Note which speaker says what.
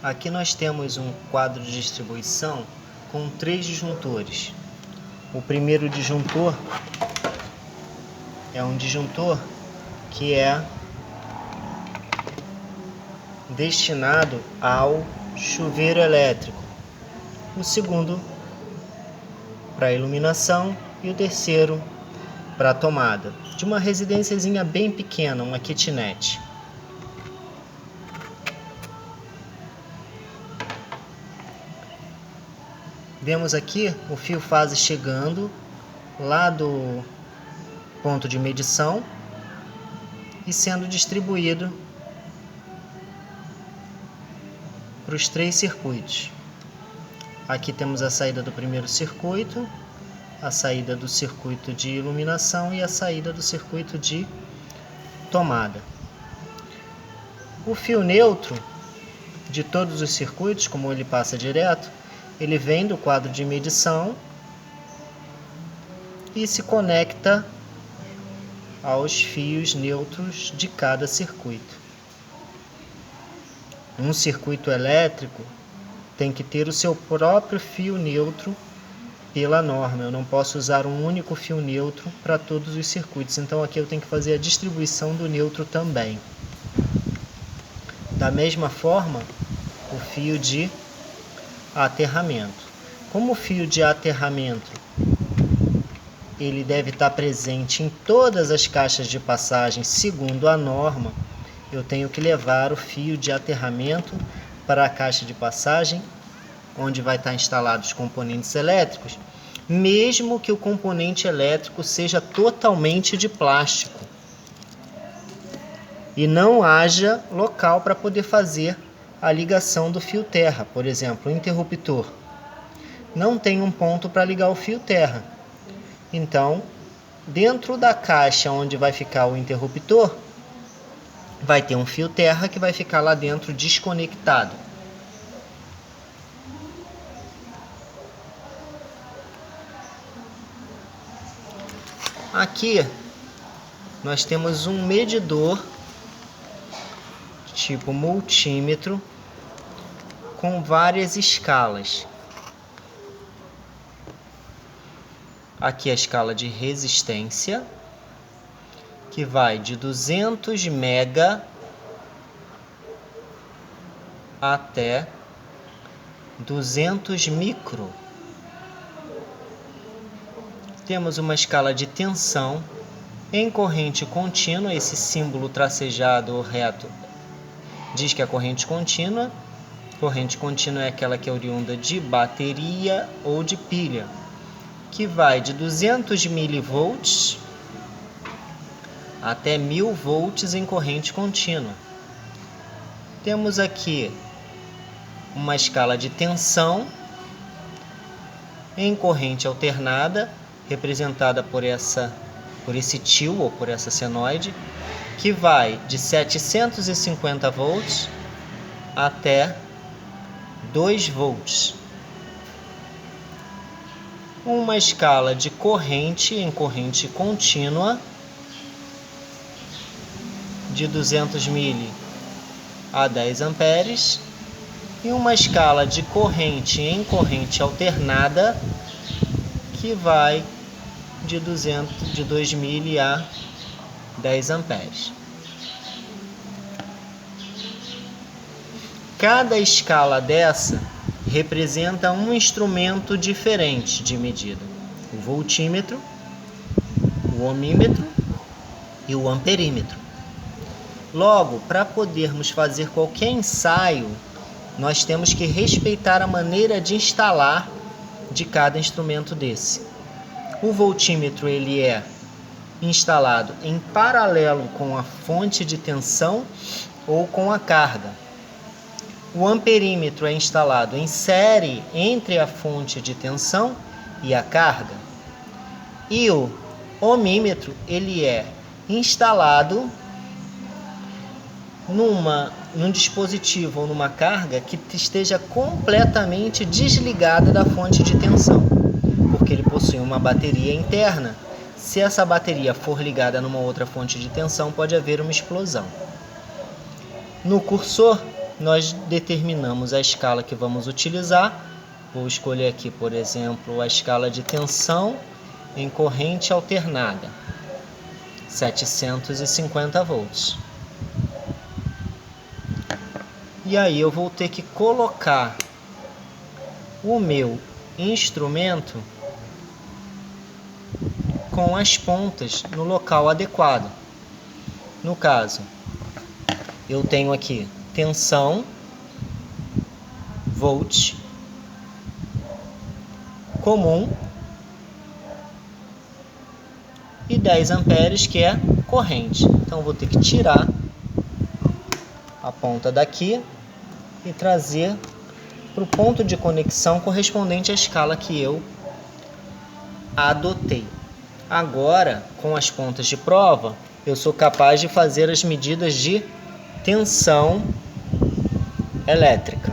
Speaker 1: Aqui nós temos um quadro de distribuição com 3 disjuntores. O primeiro disjuntor é um disjuntor que é destinado ao chuveiro elétrico. O segundo para iluminação e o terceiro para a tomada. De uma residênciazinha bem pequena, uma kitnet. Vemos aqui o fio fase chegando lá do ponto de medição e sendo distribuído para os 3 circuitos. Aqui temos a saída do primeiro circuito, a saída do circuito de iluminação e a saída do circuito de tomada. O fio neutro de todos os circuitos, como ele passa direto, ele vem do quadro de medição e se conecta aos fios neutros de cada circuito. Um circuito elétrico tem que ter o seu próprio fio neutro pela norma. Eu não posso usar um único fio neutro para todos os circuitos. Então aqui eu tenho que fazer a distribuição do neutro também. Da mesma forma, o fio de aterramento. Como o fio de aterramento ele deve estar presente em todas as caixas de passagem segundo a norma, eu tenho que levar o fio de aterramento para a caixa de passagem, onde vai estar instalados os componentes elétricos, mesmo que o componente elétrico seja totalmente de plástico e não haja local para poder fazer a ligação do fio terra. Por exemplo, o interruptor não tem um ponto para ligar o fio terra. Então, dentro da caixa onde vai ficar o interruptor, vai ter um fio terra que vai ficar lá dentro desconectado. Aqui nós temos um medidor tipo multímetro com várias escalas. Aqui a escala de resistência, que vai de 200 mega até 200 micro. Temos uma escala de tensão em corrente contínua. Esse símbolo tracejado reto diz que é corrente contínua. Corrente contínua é aquela que é oriunda de bateria ou de pilha, que vai de 200 milivolts até 1000 volts em corrente contínua. Temos aqui uma escala de tensão em corrente alternada, representada por esse tio ou por essa senoide, que vai de 750 volts até 2 volts. Uma escala de corrente em corrente contínua de 200 mili a 10 amperes e uma escala de corrente em corrente alternada que vai de 2 mili a 10 amperes. Cada escala dessa representa um instrumento diferente de medida: o voltímetro, o ohmímetro e o amperímetro. Logo, para podermos fazer qualquer ensaio, nós temos que respeitar a maneira de instalar de cada instrumento desse. O voltímetro ele é instalado em paralelo com a fonte de tensão ou com a carga. O amperímetro é instalado em série entre a fonte de tensão e a carga. E o ohmímetro ele é instalado num dispositivo ou numa carga que esteja completamente desligada da fonte de tensão, porque ele possui uma bateria interna. Se essa bateria for ligada numa outra fonte de tensão, pode haver uma explosão. No cursor, nós determinamos a escala que vamos utilizar. Vou escolher aqui, por exemplo, a escala de tensão em corrente alternada, 750 volts. E aí eu vou ter que colocar o meu instrumento com as pontas no local adequado. No caso, eu tenho aqui tensão, volt, comum e 10 amperes, que é corrente. Então vou ter que tirar a ponta daqui e trazer para o ponto de conexão correspondente à escala que eu adotei. Agora, com as pontas de prova, eu sou capaz de fazer as medidas de tensão elétrica.